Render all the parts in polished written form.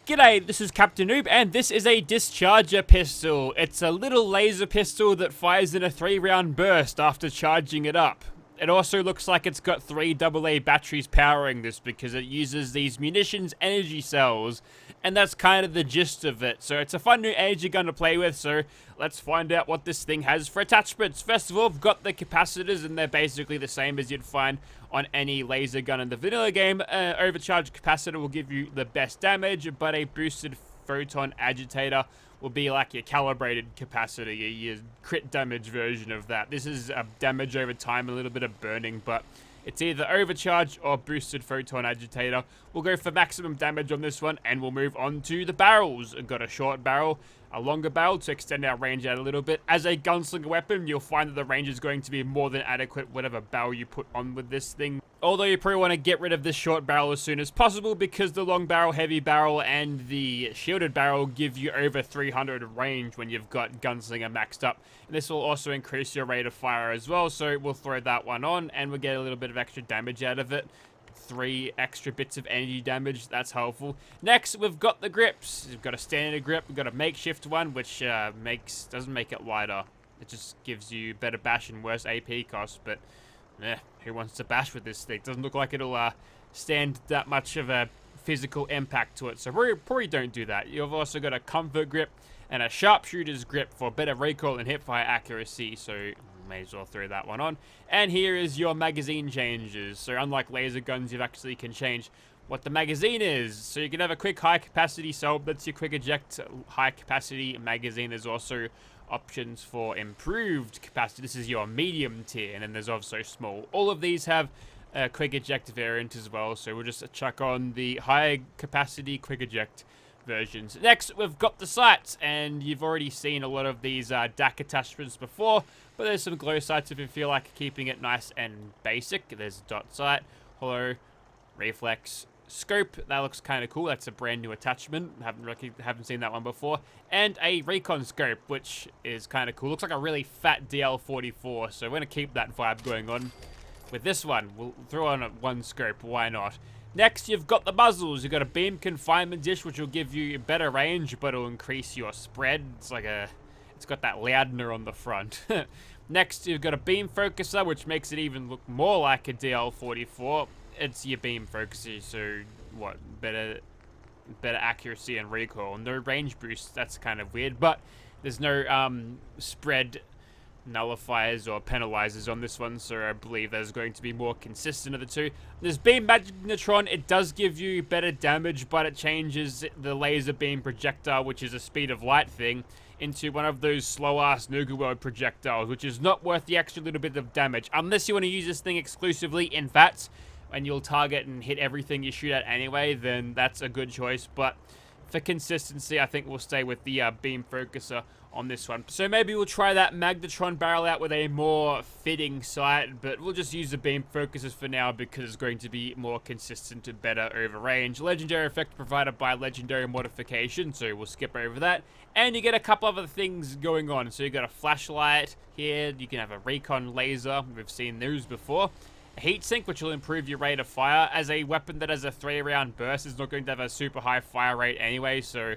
G'day, this is Captainoob, and this is a Discharger pistol. It's a little laser pistol that fires in a 3-round burst after charging it up. It also looks like it's got 3 AA batteries powering this because it uses these munitions energy cells, and that's kind of the gist of it. So it's a fun new energy gun to play with, so let's find out what this thing has for attachments. First of all, we've got the capacitors, and they're basically the same as you'd find on any laser gun in the vanilla game. Overcharged capacitor will give you the best damage, but a boosted photon agitator will be like your calibrated capacitor, your crit damage version of that. This is damage over time, a little bit of burning, but it's either overcharged or boosted photon agitator. We'll go for maximum damage on this one, and we'll move on to the barrels. We've got a short barrel, a longer barrel to extend our range out a little bit. As a gunslinger weapon, you'll find that the range is going to be more than adequate whatever barrel you put on with this thing. Although you probably want to get rid of this short barrel as soon as possible because the long barrel, heavy barrel, and the shielded barrel give you over 300 range when you've got gunslinger maxed up. And this will also increase your rate of fire as well, so we'll throw that one on and we'll get a little bit of extra damage out of it. 3 extra bits of energy damage, that's helpful. Next, we've got the grips. We've got a standard grip, we've got a makeshift one, which doesn't make it lighter. It just gives you better bash and worse AP cost, but who wants to bash with this thing? Doesn't look like it'll stand that much of a physical impact to it, so probably don't do that. You've also got a comfort grip and a sharpshooter's grip for better recoil and hipfire accuracy, so may as well throw that one on. And here is your magazine changes. So unlike laser guns, you actually can change what the magazine is. So you can have a quick high capacity cell, that's your quick eject high capacity magazine. There's also options for improved capacity. This is your medium tier, and then there's also small. All of these have a quick eject variant as well, so we'll just chuck on the high capacity quick eject versions. Next, we've got the sights, and you've already seen a lot of these DAC attachments before, but there's some glow sights if you feel like keeping it nice and basic. There's dot sight, hollow, reflex, scope. That looks kind of cool. That's a brand new attachment. Haven't seen that one before. And a recon scope, which is kind of cool. Looks like a really fat DL44, so we're going to keep that vibe going on. With this one, we'll throw on one scope. Why not? Next, you've got the muzzles. You've got a beam confinement dish, which will give you better range, but it'll increase your spread. It's got that loudener on the front. Next, you've got a beam focuser, which makes it even look more like a DL44. It's your beam focuser, so what? Better accuracy and recoil. No range boost. That's kind of weird, but there's no spread nullifiers or penalizers on this one, so I believe there's going to be more consistent of the two. This beam magnetron, it does give you better damage, but it changes the laser beam projectile, which is a speed of light thing, into one of those slow-ass Nuga World projectiles, which is not worth the extra little bit of damage, unless you want to use this thing exclusively in VATS, and you'll target and hit everything you shoot at anyway, then that's a good choice, but for consistency, I think we'll stay with the beam focuser on this one. So maybe we'll try that magnetron barrel out with a more fitting sight, but we'll just use the beam focusers for now because it's going to be more consistent and better over range. Legendary effect provided by legendary modification, so we'll skip over that. And you get a couple other things going on. So you got a flashlight here, you can have a recon laser, we've seen those before. A heatsink, which will improve your rate of fire. As a weapon that has a 3-round burst, is not going to have a super high fire rate anyway, so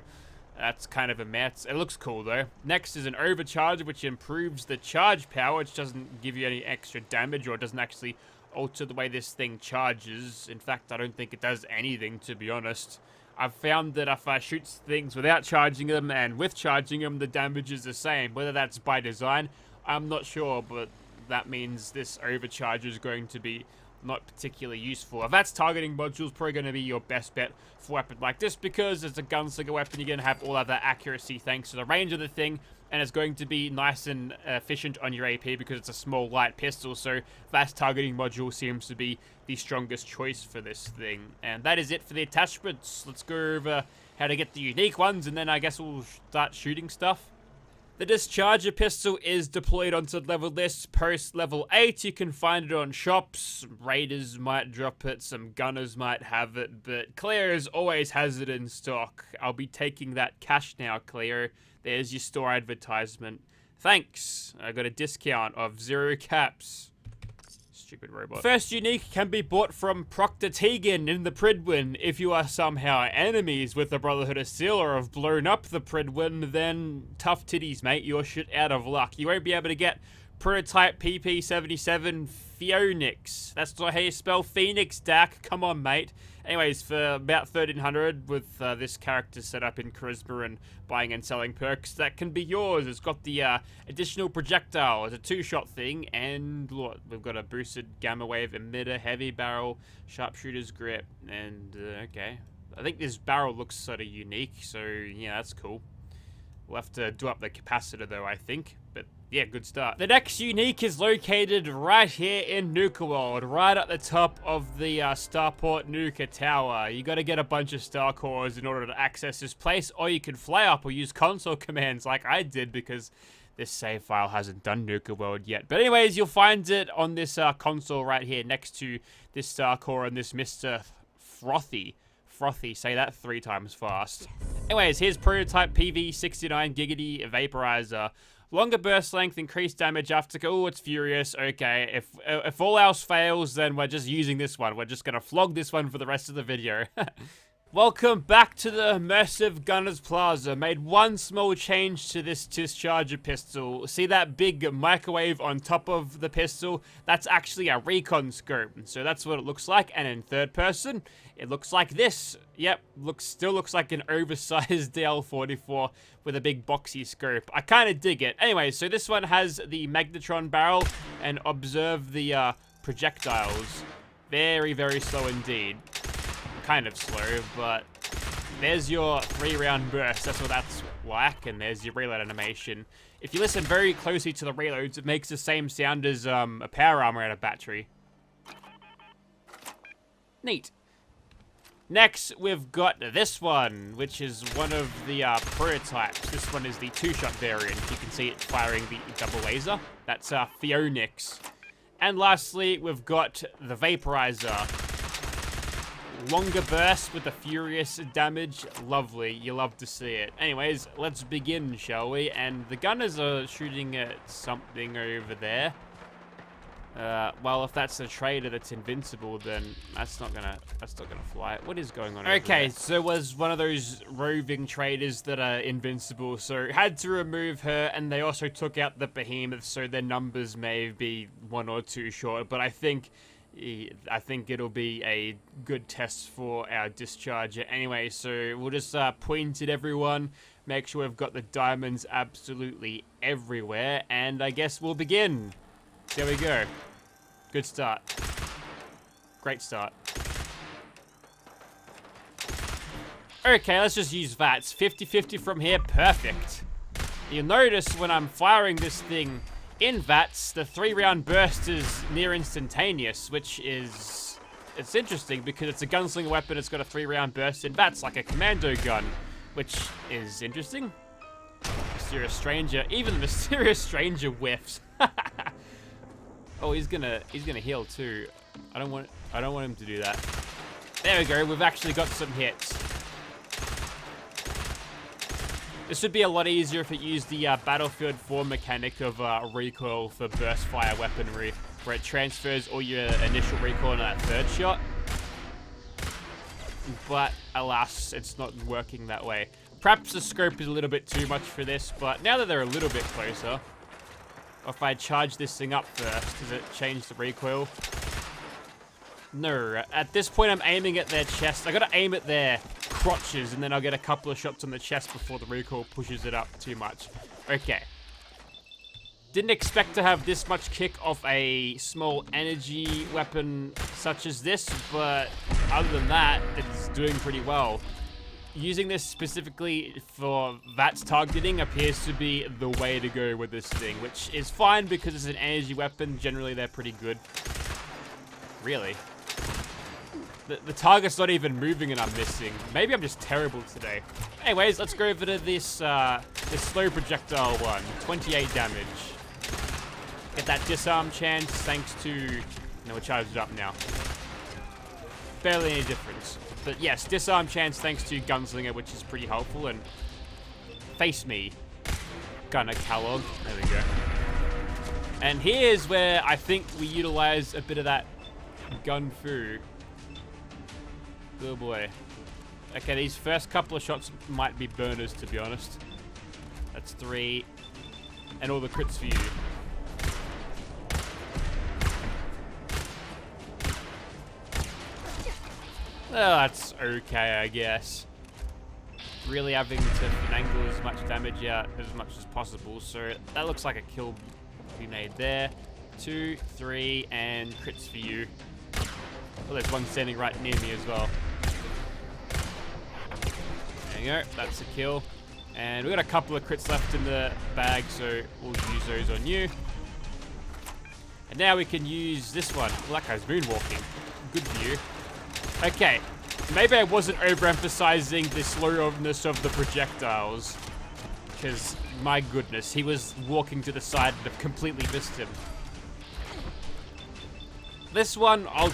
that's kind of a mess. It looks cool though. Next is an overcharger, which improves the charge power, which doesn't give you any extra damage or doesn't actually alter the way this thing charges. In fact, I don't think it does anything, to be honest. I've found that if I shoot things without charging them and with charging them, the damage is the same. Whether that's by design, I'm not sure, but that means this overcharger is going to be not particularly useful. If that's targeting module, probably going to be your best bet for a weapon like this, because as a gunslinger weapon, you're going to have all of that accuracy thanks to the range of the thing, and it's going to be nice and efficient on your AP because it's a small light pistol, so fast targeting module seems to be the strongest choice for this thing. And that is it for the attachments. Let's go over how to get the unique ones, and then I guess we'll start shooting stuff. The Discharger pistol is deployed onto level lists post level 8. You can find it on shops. Raiders might drop it, some gunners might have it, but Clears always has it in stock. I'll be taking that cash now, Clear. There's your store advertisement. Thanks. I got a discount of 0 caps. Stupid robot. First unique can be bought from Proctor Tegan in the Pridwin. If you are somehow enemies with the Brotherhood of Steel or have blown up the Pridwin, then tough titties, mate. You're shit out of luck. You won't be able to get Prototype PP77 Phoenix. That's not how you spell Phoenix, Dak. Come on, mate. Anyways, for about 1300 with this character set up in Charisma and buying and selling perks, that can be yours. It's got the additional projectile. It's a 2-shot thing, and look, we've got a boosted gamma wave emitter, heavy barrel, sharpshooter's grip, and okay. I think this barrel looks sort of unique, so yeah, that's cool. We'll have to do up the capacitor though, I think, but yeah, good start. The next unique is located right here in Nuka World, right at the top of the Starport Nuka Tower. You gotta get a bunch of star cores in order to access this place, or you can fly up or use console commands like I did because this save file hasn't done Nuka World yet. But anyways, you'll find it on this console right here next to this star core and this Mr. Frothy. Frothy, say that 3 times fast. Anyways, here's Prototype PV69 Giggity Vaporizer. Longer burst length, increased damage after... Oh, it's furious. Okay, if all else fails, then we're just using this one. We're just gonna flog this one for the rest of the video. Welcome back to the Immersive Gunners Plaza. Made one small change to this Discharger pistol. See that big microwave on top of the pistol? That's actually a recon scope. So that's what it looks like. And in third person, it looks like this. Yep, still looks like an oversized DL44 with a big boxy scope. I kind of dig it. Anyway, so this one has the magnetron barrel, and observe the projectiles. Very, very slow indeed. Kind of slow, but there's your 3-round burst. That's what that's like, and there's your reload animation. If you listen very closely to the reloads, it makes the same sound as a power armor out of battery. Neat. Next, we've got this one, which is one of the prototypes. This one is the 2-shot variant. You can see it firing the double laser. That's Phoenix. And lastly, we've got the Vaporizer. Longer burst with the furious damage. Lovely. You love to see it. Anyways, let's begin, shall we? And the gunners are shooting at something over there. Well, if that's a trader that's invincible, then that's not gonna fly. What is going on over there? So it was one of those roving traders that are invincible, so had to remove her, and they also took out the behemoth, so their numbers may be 1 or 2 short, but I think it'll be a good test for our Discharger anyway, so we'll just point at everyone, make sure we've got the diamonds absolutely everywhere, and I guess we'll begin. There we go. Good start. Great start. Okay, let's just use VATS. 50-50 from here. Perfect. You'll notice when I'm firing this thing in VATS, the 3-round burst is near instantaneous, which is... It's interesting because it's a gunslinger weapon. It's got a 3-round burst in VATS, like a commando gun, which is interesting. Mysterious Stranger. Even the Mysterious Stranger whiffs. Oh, he's gonna heal too. I don't want him to do that. There we go. We've actually got some hits. This would be a lot easier if it used the Battlefield 4 mechanic of recoil for burst fire weaponry, where it transfers all your initial recoil into that 3rd shot. But alas, it's not working that way. Perhaps the scope is a little bit too much for this, but now that they're a little bit closer, or if I charge this thing up first, does it change the recoil? No. At this point, I'm aiming at their chest. I gotta aim at their crotches, and then I'll get a couple of shots on the chest before the recoil pushes it up too much. Okay. Didn't expect to have this much kick off a small energy weapon such as this, but other than that, it's doing pretty well. Using this specifically for VATS targeting appears to be the way to go with this thing, which is fine because it's an energy weapon. Generally, they're pretty good. Really? The target's not even moving and I'm missing. Maybe I'm just terrible today. Anyways, let's go over to this, this slow projectile one. 28 damage. Get that disarm chance thanks to... No, we're charged up now. Barely any difference. But yes, disarm chance thanks to Gunslinger, which is pretty helpful. And face me, Gunner Kellogg. There we go. And here's where I think we utilize a bit of that gun fu. Oh boy. Okay, these first couple of shots might be burners, to be honest. That's 3. And all the crits for you. Well, that's okay, I guess. Really having to finagle as much damage out as much as possible. So that looks like a kill we made there. 2, 3, and crits for you. Well, there's one standing right near me as well. There you go, that's a kill. And we've got a couple of crits left in the bag, so we'll use those on you. And now we can use this one. Well, that guy's moonwalking. Good view. Okay, maybe I wasn't overemphasizing the slowness of the projectiles. Because, my goodness, he was walking to the side and have completely missed him. This one, I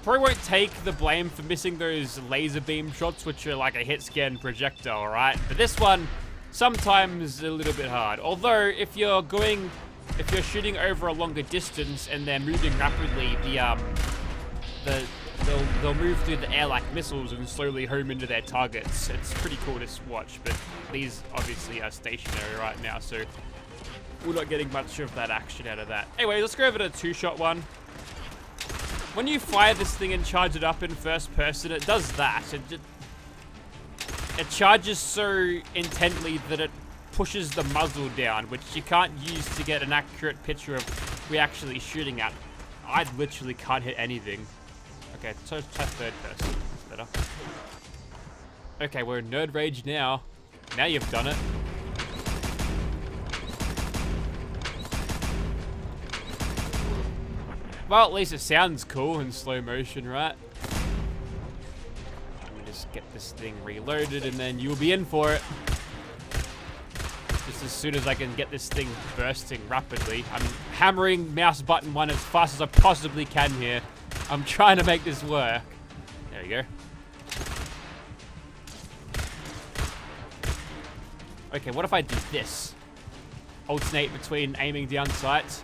probably won't take the blame for missing those laser beam shots, which are like a hit scan projectile, right? But this one, sometimes a little bit hard. Although, if you're shooting over a longer distance and they're moving rapidly, they'll move through the air like missiles and slowly home into their targets. It's pretty cool to watch, but these obviously are stationary right now, so we're not getting much of that action out of that. Anyway, let's go over to the 2-shot one. When you fire this thing and charge it up in first person, it does that. It charges so intently that it pushes the muzzle down, which you can't use to get an accurate picture of who we're actually shooting at. I literally can't hit anything. Okay, so try third person. That's better. Okay, we're in nerd rage now. Now you've done it. Well, at least it sounds cool in slow motion, right? Let me just get this thing reloaded and then you'll be in for it. Just as soon as I can get this thing bursting rapidly. I'm hammering mouse button 1 as fast as I possibly can here. I'm trying to make this work. There we go. Okay, what if I do this? Alternate between aiming down sights.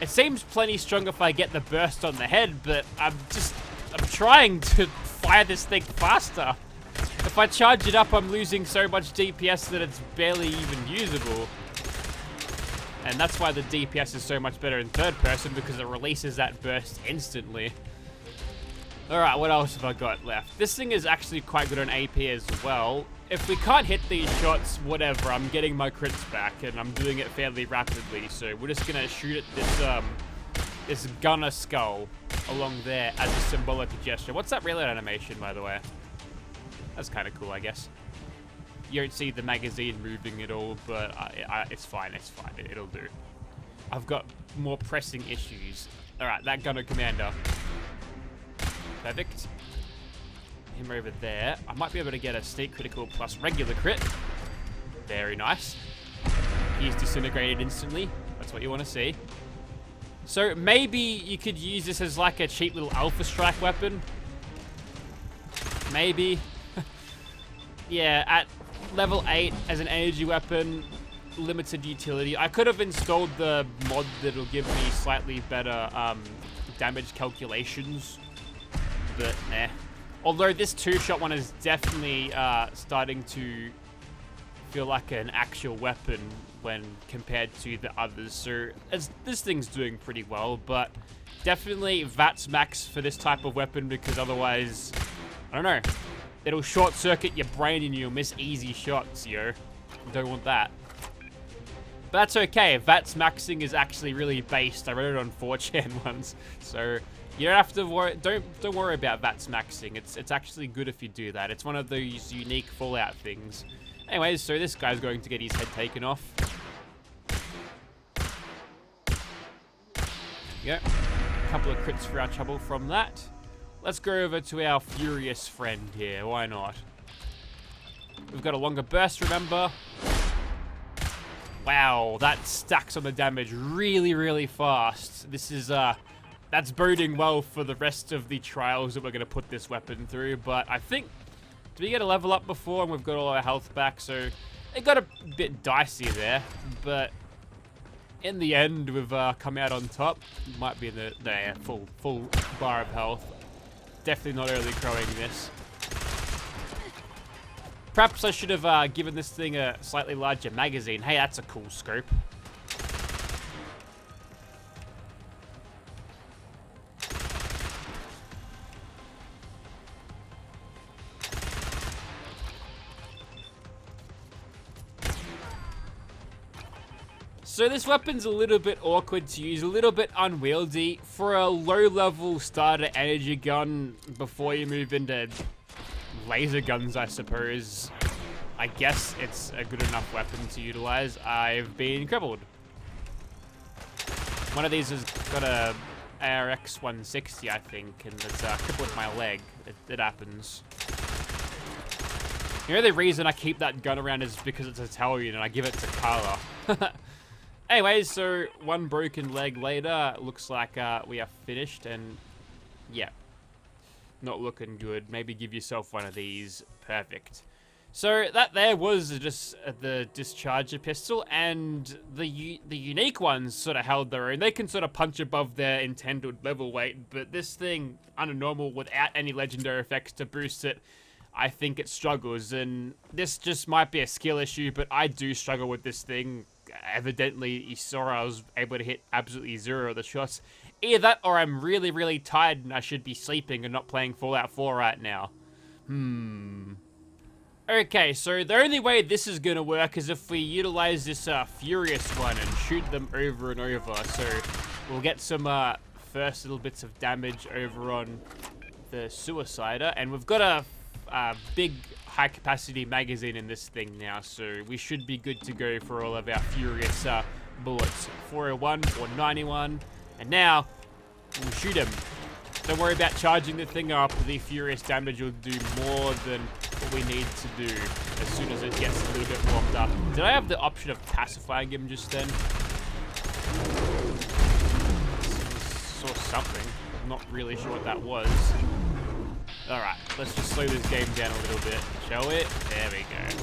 It seems plenty strong if I get the burst on the head, but I'm trying to fire this thing faster. If I charge it up, I'm losing so much DPS that it's barely even usable. And that's why the DPS is so much better in third person, because it releases that burst instantly. Alright, what else have I got left? This thing is actually quite good on AP as well. If we can't hit these shots, whatever, I'm getting my crits back, and I'm doing it fairly rapidly, so we're just gonna shoot at this gunner skull along there as a symbolic gesture. What's that reload animation, by the way? That's kind of cool, I guess. You don't see the magazine moving at all, but it's fine, it'll do. I've got more pressing issues. Alright, that gunner commander. Perfect. Him over there. I might be able to get a sneak critical plus regular crit. Very nice. He's disintegrated instantly. That's what you want to see. So maybe you could use this as like a cheap little alpha strike weapon. Maybe. Yeah, at level 8 as an energy weapon, limited utility. I could have installed the mod that'll give me slightly better damage calculations, but nah. Although this 2-shot one is definitely starting to feel like an actual weapon when compared to the others. So this thing's doing pretty well, but definitely VATS max for this type of weapon, because otherwise, I don't know, it'll short circuit your brain and you'll miss easy shots, yo. Don't want that. But that's okay. VATS maxing is actually really based. I read it on 4chan once, so you don't have to worry. Don't worry about VATS maxing. It's actually good if you do that. It's one of those unique Fallout things. Anyways, so this guy's going to get his head taken off. Yep. A couple of crits for our trouble from that. Let's go over to our furious friend here. Why not? We've got a longer burst, remember? Wow, that stacks on the damage really, really fast. This is that's boding well for the rest of the trials that we're going to put this weapon through. But I think, did we get a level up before and we've got all our health back? So It got a bit dicey there, but in the end, we've come out on top. Might be in the full bar of health. Definitely not early crowing this. Perhaps I should have given this thing a slightly larger magazine. Hey, that's a cool scope. So this weapon's a little bit awkward to use, a little bit unwieldy. For a low-level starter energy gun before you move into laser guns, I suppose, I guess it's a good enough weapon to utilize. I've been crippled. One of these has got a ARX 160, I think, and it's crippled my leg. It happens. You know, the reason I keep that gun around is because it's Italian and I give it to Carla. Anyways, so one broken leg later, looks like we are finished, and yeah, not looking good. Maybe give yourself one of these. Perfect. So that there was just the Discharger pistol, and the unique ones sort of held their own. They can sort of punch above their intended level weight, but this thing, under normal, without any legendary effects to boost it, I think it struggles, and this just might be a skill issue, but I do struggle with this thing. Evidently, you saw I was able to hit absolutely 0 of the shots. Either that, or I'm really, really tired and I should be sleeping and not playing Fallout 4 right now. Okay, so the only way this is gonna work is if we utilize this Furious one and shoot them over and over. So we'll get some first little bits of damage over on the Suicider, and we've got a big high-capacity magazine in this thing now, so we should be good to go for all of our Furious bullets. 401, 491, and now we'll shoot him. Don't worry about charging the thing up. The Furious damage will do more than what we need to do as soon as it gets a little bit warmed up. Did I have the option of pacifying him just then? Saw something. I'm not really sure what that was. Alright, let's just slow this game down a little bit, shall we? There we go.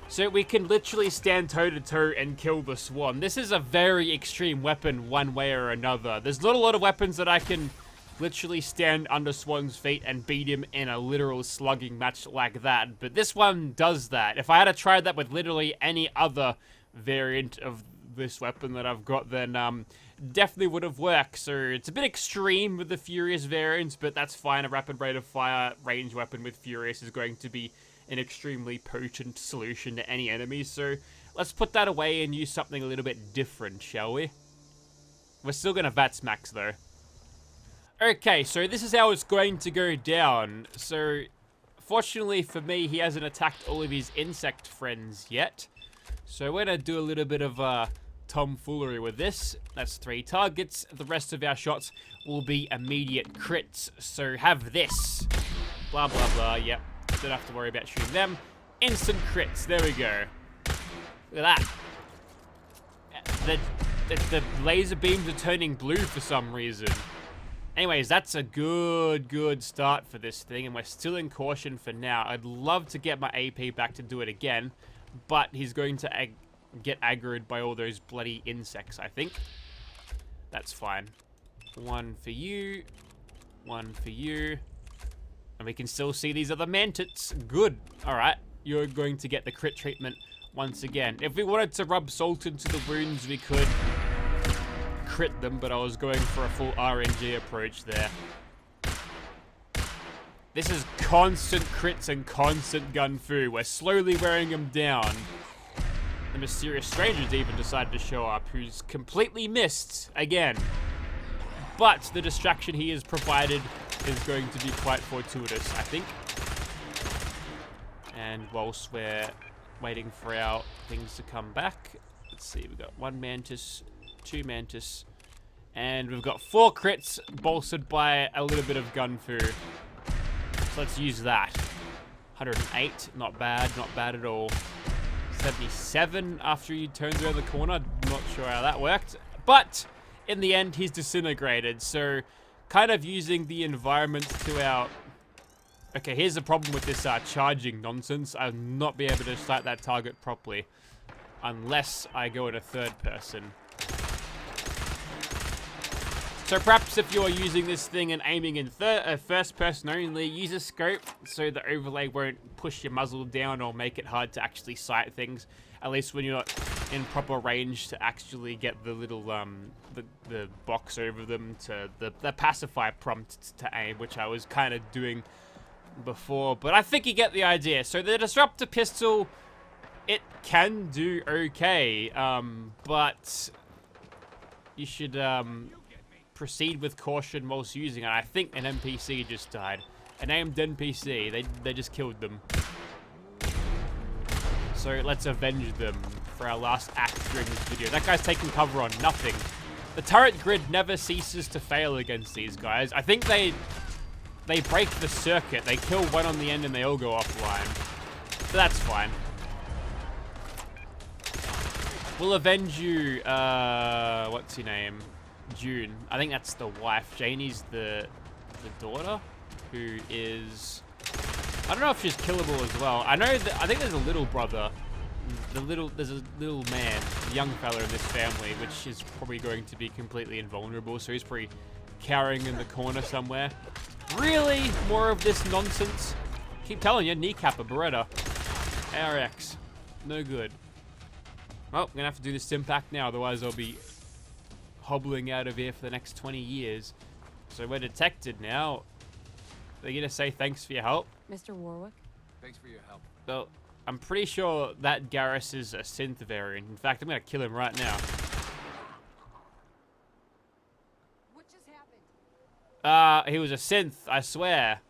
So we can literally stand toe-to-toe and kill the Swan. This is a very extreme weapon one way or another. There's not a lot of weapons that I can literally stand under Swan's feet and beat him in a literal slugging match like that, but this one does that. If I had tried that with literally any other variant of this weapon that I've got, then definitely would have worked. So it's a bit extreme with the Furious variants, but that's fine. A rapid rate of fire range weapon with Furious is going to be an extremely potent solution to any enemy. So let's put that away and use something a little bit different, shall we? We're still going to VATS max though. Okay, so this is how it's going to go down. So fortunately for me, he hasn't attacked all of his insect friends yet. So we're going to do a little bit of tomfoolery with this. That's 3 targets. The rest of our shots will be immediate crits. So have this. Blah, blah, blah. Yep. Don't have to worry about shooting them. Instant crits. There we go. Look at that. The laser beams are turning blue for some reason. Anyways, that's a good start for this thing, and we're still in caution for now. I'd love to get my AP back to do it again, but he's going to get aggroed by all those bloody insects, I think. That's fine. 1 for you. 1 for you. And we can still see these other mantids. Good. Alright. You're going to get the crit treatment once again. If we wanted to rub salt into the wounds, we could crit them, but I was going for a full RNG approach there. This is constant crits and constant gun fu. We're slowly wearing him down. The mysterious stranger's even decided to show up, who's completely missed again. But the distraction he has provided is going to be quite fortuitous, I think. And whilst we're waiting for our things to come back, let's see, we've got 1 mantis, 2 mantis, and we've got 4 crits bolstered by a little bit of gun fu. So let's use that. 108, not bad at all. 77 after he turns around the corner, not sure how that worked. But in the end, he's disintegrated, so kind of using the environment to our Okay, here's the problem with this charging nonsense. I'll not be able to sight that target properly unless I go in a third person. So perhaps if you're using this thing and aiming in first person only, use a scope so the overlay won't push your muzzle down or make it hard to actually sight things. At least when you're not in proper range to actually get the little the box over them to the pacify prompt to aim, which I was kind of doing before. But I think you get the idea. So the disruptor pistol, it can do okay, but you should proceed with caution whilst using it. I think an NPC just died. An aimed NPC. They just killed them. So let's avenge them for our last act during this video. That guy's taking cover on nothing. The turret grid never ceases to fail against these guys. I think they break the circuit. They kill one on the end and they all go offline. But that's fine. We'll avenge you, what's your name? June. I think that's the wife. Janie's the daughter, who is... I don't know if she's killable as well. I think there's a little brother. There's a little man, a young fella in this family, which is probably going to be completely invulnerable, so he's probably cowering in the corner somewhere. Really? More of this nonsense? Keep telling you, kneecap a Beretta. ARX. No good. Well, I'm gonna have to do this impact now, otherwise I'll be hobbling out of here for the next 20 years. So we're detected now. They're gonna say thanks for your help. Mr. Warwick? Thanks for your help. Well, I'm pretty sure that Garrus is a synth variant. In fact, I'm gonna kill him right now. What just happened? He was a synth, I swear.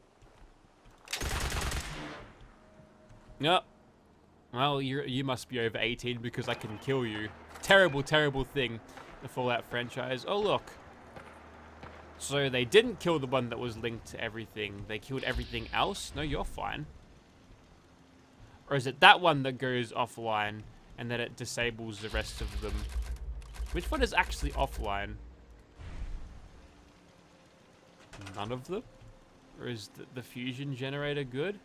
Yep. Well, you must be over 18 because I can kill you. Terrible, terrible thing. The Fallout franchise. Oh, look. So they didn't kill the one that was linked to everything. They killed everything else? No, you're fine. Or is it that one that goes offline and then it disables the rest of them? Which one is actually offline? None of them? Or is the fusion generator good?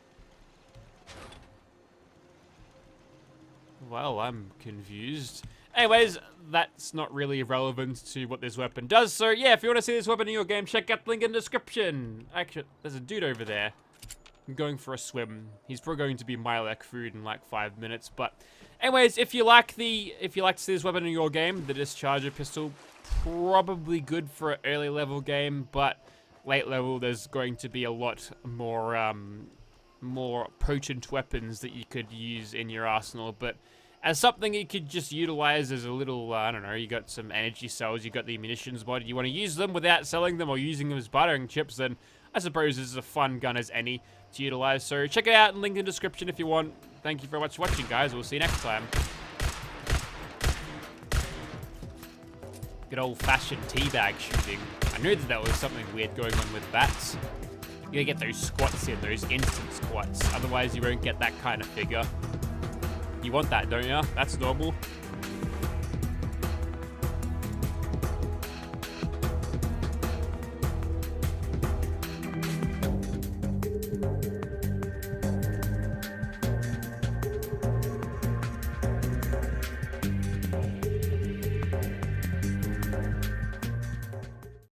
Well, I'm confused. Anyways, that's not really relevant to what this weapon does. So yeah, if you want to see this weapon in your game, check out the link in the description. Actually, there's a dude over there. I'm going for a swim. He's probably going to be Milek food in like 5 minutes. But anyways, if you like to see this weapon in your game, the Discharger pistol, probably good for an early level game, but late level there's going to be a lot more potent weapons that you could use in your arsenal. But as something you could just utilize as a little, I don't know, you got some energy cells, you got the munitions mod, you want to use them without selling them or using them as bartering chips, then I suppose this is a fun gun as any to utilize. So check it out and link in the description if you want. Thank you very much for watching, guys. We'll see you next time. Good old-fashioned teabag shooting. I knew that was something weird going on with bats. You gotta get those squats in, those instant squats. Otherwise, you won't get that kind of figure. You want that, don't you? That's normal.